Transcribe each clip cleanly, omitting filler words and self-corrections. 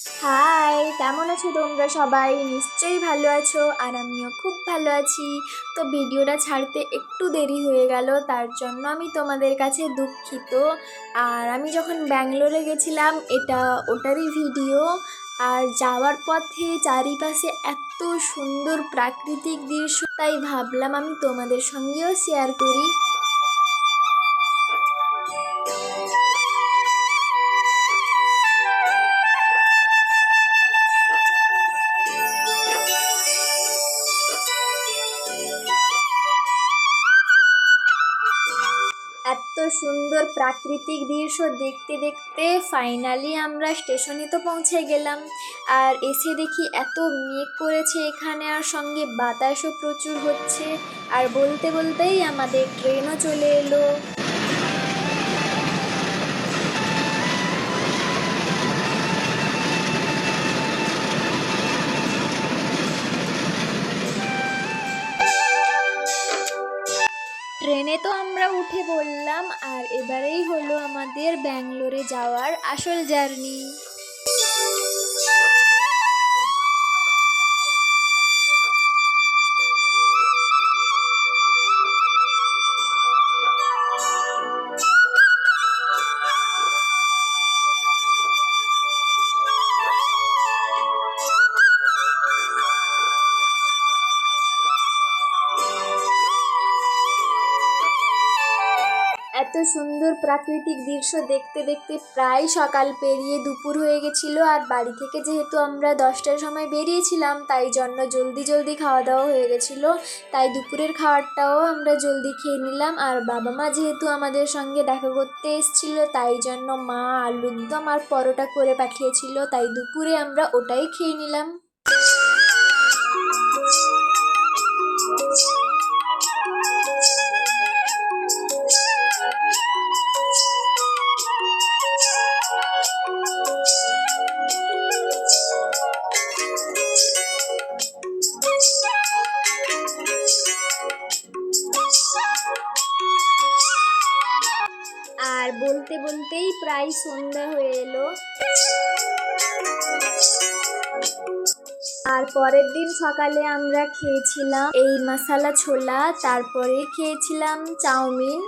High, কেমন আছো তোমরা সবাই? নিশ্চয়ই ভালো আছো, আর আমিও খুব ভালো আছি। তো ভিডিওটা ছাড়তে একটু দেরি হয়ে গেল, তার জন্য আমি তোমাদের কাছে দুঃখিত। আর আমি যখন ব্যাঙ্গালোরে গেছিলাম, এটা ওটারই ভিডিও। আর যাওয়ার পথে চারিপাশে এত সুন্দর প্রাকৃতিক দৃশ্য, তাই ভাবলাম আমি তোমাদের সঙ্গেও শেয়ার করি। এত সুন্দর প্রাকৃতিক দৃশ্য দেখতে দেখতে ফাইনালি আমরা স্টেশনে তো পৌঁছে গেলাম। আর এসে দেখি এত মেঘ করেছে এখানে, আর সঙ্গে বাতাসও প্রচুর হচ্ছে। আর বলতে বলতেই আমাদের ট্রেনও চলে এলো। ট্রেনে তো আমরা উঠে পড়লাম, আর এবারেই হলো আমাদের ব্যাঙ্গালোরে যাওয়ার আসল জার্নি। এত সুন্দর প্রাকৃতিক দৃশ্য দেখতে দেখতে প্রায় সকাল পেরিয়ে দুপুর হয়ে গেছিল। আর বাড়ি থেকে যেহেতু আমরা 10টার সময় বেরিয়েছিলাম, তাই জন্য জলদি জলদি খাওয়া দাওয়া হয়ে গেছিলো। তাই দুপুরের খাবারটাও আমরা জলদি খেয়ে নিলাম। আর বাবা মা যেহেতু আমাদের সঙ্গে দেখা করতে এসেছিল, তাই জন্য মা আলুর দম আর পরোটা করে পাঠিয়েছিল, তাই দুপুরে আমরা ওটাই খেয়ে নিলাম। আর বলতে বলতেই প্রায় সন্ধ্যা হয়ে এলো। আর পরের দিন সকালে আমরা খেয়েছিলাম এই মশালা ছোলা, তারপরে খেয়েছিলাম চাউমিন।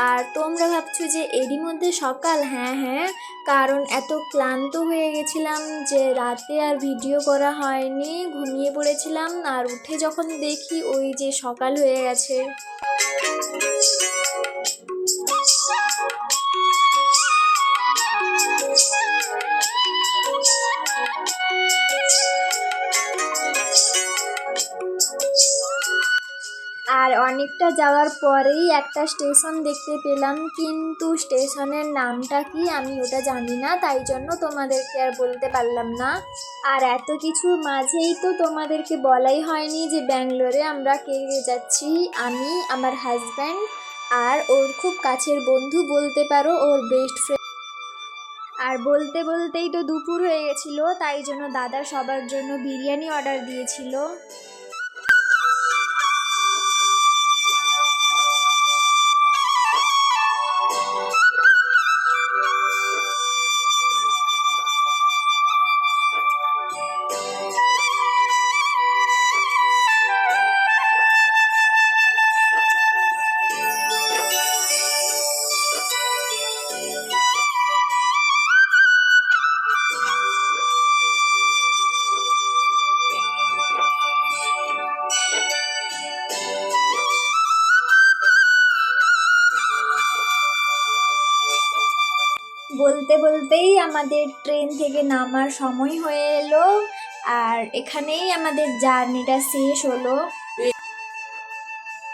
আর তোমরা ভাবছো যে এরই মধ্যে সকাল? হ্যাঁ হ্যাঁ, কারণ এত ক্লান্ত হয়ে গেছিলাম যে রাতে আর ভিডিও করা হয়নি, ঘুমিয়ে পড়েছিলাম। আর উঠে যখন দেখি ওই যে সকাল হয়ে গেছে। আর অনেকটা যাওয়ার পরেই একটা স্টেশন দেখতে পেলাম, কিন্তু স্টেশনের নামটা কি আমি ওটা জানি না, তাই জন্য তোমাদেরকে আর বলতে পারলাম না। আর এত কিছুর মাঝেই তো তোমাদেরকে বলাই হয়নি যে ব্যাঙ্গালোরে আমরা কে কে যাচ্ছি। আমি, আমার হাজব্যান্ড, আর ওর খুব কাছের বন্ধু বলতে পারো, ওর বেস্ট ফ্রেন্ড। আর বলতে বলতেই তো দুপুর হয়ে গেছিলো, তাই জন্য দাদা সবার জন্য বিরিয়ানি অর্ডার দিয়েছিল। বলতে বলতেই আমাদের ট্রেন থেকে নামার সময় হয়ে এলো, আর এখানেই আমাদের জার্নিটা শেষ হলো।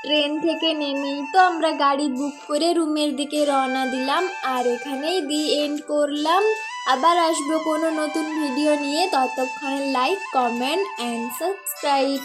ট্রেন থেকে নেমেই তো আমরা গাড়ি বুক করে রুমের দিকে রওনা দিলাম। আর এখানেই এন্ড করলাম। আবার আসবো কোনো নতুন ভিডিও নিয়ে, ততক্ষণে লাইক, কমেন্ট অ্যান্ড সাবস্ক্রাইব।